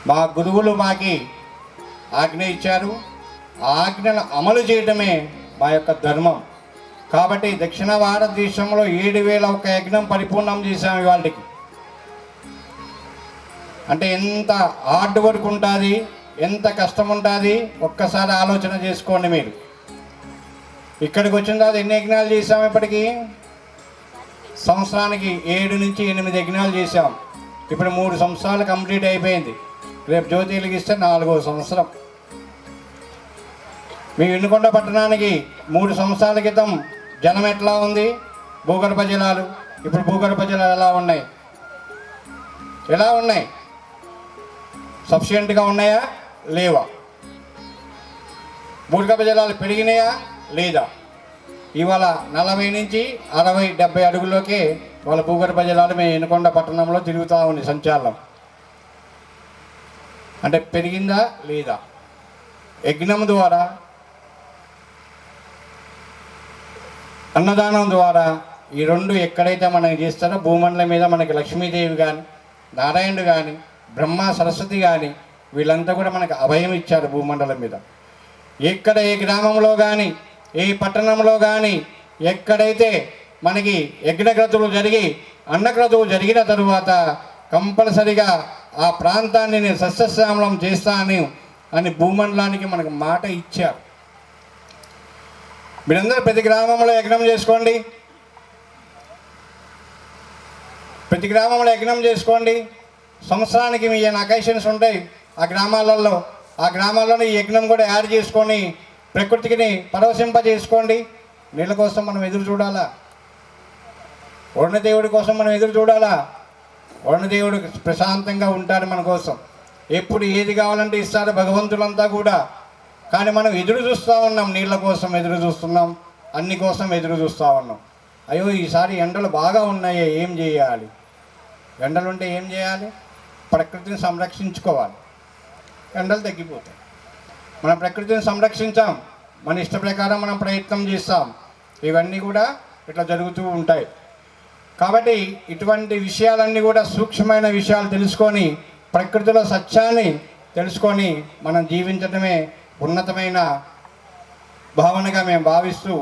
మా గురువులు మాకి ఆజ్ఞ ఇచ్చారు. ఆ ఆజ్ఞను అమలు చేయడమే మా యొక్క ధర్మం. కాబట్టి దక్షిణ భారతదేశంలో 7,001 యజ్ఞం పరిపూర్ణం చేశాం ఇవాళకి. అంటే ఎంత హార్డ్ వర్క్ ఉంటుంది, ఎంత కష్టం ఉంటుంది ఒక్కసారి ఆలోచన చేసుకోండి మీరు. ఇక్కడికి వచ్చిన తర్వాత ఎన్ని యజ్ఞాలు చేసాం ఇప్పటికీ? సంవత్సరానికి 7 నుంచి 8 యజ్ఞాలు చేసాం. ఇప్పుడు 3 సంవత్సరాలు కంప్లీట్ అయిపోయింది. రేపు జ్యోతి వెలిగిస్తే 4వ సంవత్సరం. మీ వినుకొండ పట్టణానికి 3 సంవత్సరాల క్రితం జనం ఎట్లా ఉంది? భూగర్భ జలాలు. ఇప్పుడు భూగర్భ జలాలు ఎలా ఉన్నాయి? ఎలా ఉన్నాయి? సఫిషియెంట్గా ఉన్నాయా లేవా? భూగర్భ జలాలు పెరిగినాయా లేదా? ఇవాళ 40 నుంచి 60, 70 అడుగుల్లోకే వాళ్ళ భూగర్భ జలాలు మేము వినుకొండ పట్టణంలో తిరుగుతూ ఉంది సంచాలనం. అంటే పెరిగిందా లేదా? యజ్ఞం ద్వారా, అన్నదానం ద్వారా ఈ రెండు ఎక్కడైతే మనం చేస్తారో భూమండలం మీద మనకి లక్ష్మీదేవి కానీ, నారాయణుడు కానీ, బ్రహ్మ సరస్వతి కానీ వీళ్ళంతా కూడా మనకు అభయం ఇచ్చారు భూమండలం మీద. ఎక్కడ ఏ గ్రామంలో కానీ ఏ పట్టణంలో కానీ ఎక్కడైతే మనకి యజ్ఞక్రతువులు జరిగి అన్నక్రతువు జరిగిన తరువాత కంపల్సరిగా ఆ ప్రాంతాన్ని నేను సస్యశ్యామలం చేస్తాను అని భూమండలానికి మనకు మాట ఇచ్చారు. మీరందరూ ప్రతి గ్రామంలో యజ్ఞం చేసుకోండి. ప్రతి గ్రామంలో యజ్ఞం చేసుకోండి. సంవత్సరానికి మీ అకేషన్స్ ఉంటాయి ఆ గ్రామాలలో. ఆ గ్రామాల్లోనే ఈ యజ్ఞం కూడా యాడ్ చేసుకొని ప్రకృతిని పరవశింపజేసుకోండి. నీళ్ళ కోసం మనం ఎదురు చూడాలా? వరుణదేవుడి కోసం మనం ఎదురు చూడాలా? వరుణదేవుడు ప్రశాంతంగా ఉంటాడు మన కోసం. ఎప్పుడు ఏది కావాలంటే ఇస్తారు భగవంతులంతా కూడా. కానీ మనం ఎదురు చూస్తూ ఉన్నాం, నీళ్ళ కోసం ఎదురు చూస్తున్నాం, అన్ని కోసం ఎదురు చూస్తూ ఉన్నాం. అయ్యో ఈసారి ఎండలు బాగా ఉన్నాయి, ఏం చేయాలి? ఎండలుంటే ఏం చేయాలి? ప్రకృతిని సంరక్షించుకోవాలి. ఎండలు తగ్గిపోతాయి. మనం ప్రకృతిని సంరక్షించాం, మన ఇష్ట ప్రకారం మనం ప్రయత్నం చేస్తాం, ఇవన్నీ కూడా ఇట్లా జరుగుతూ ఉంటాయి. కాబట్టి ఇటువంటి విషయాలన్నీ కూడా సూక్ష్మమైన విషయాలు తెలుసుకొని ప్రకృతిలో సత్యాన్ని తెలుసుకొని మనం జీవించడమే ఉన్నతమైన భావనగా మేము భావిస్తూ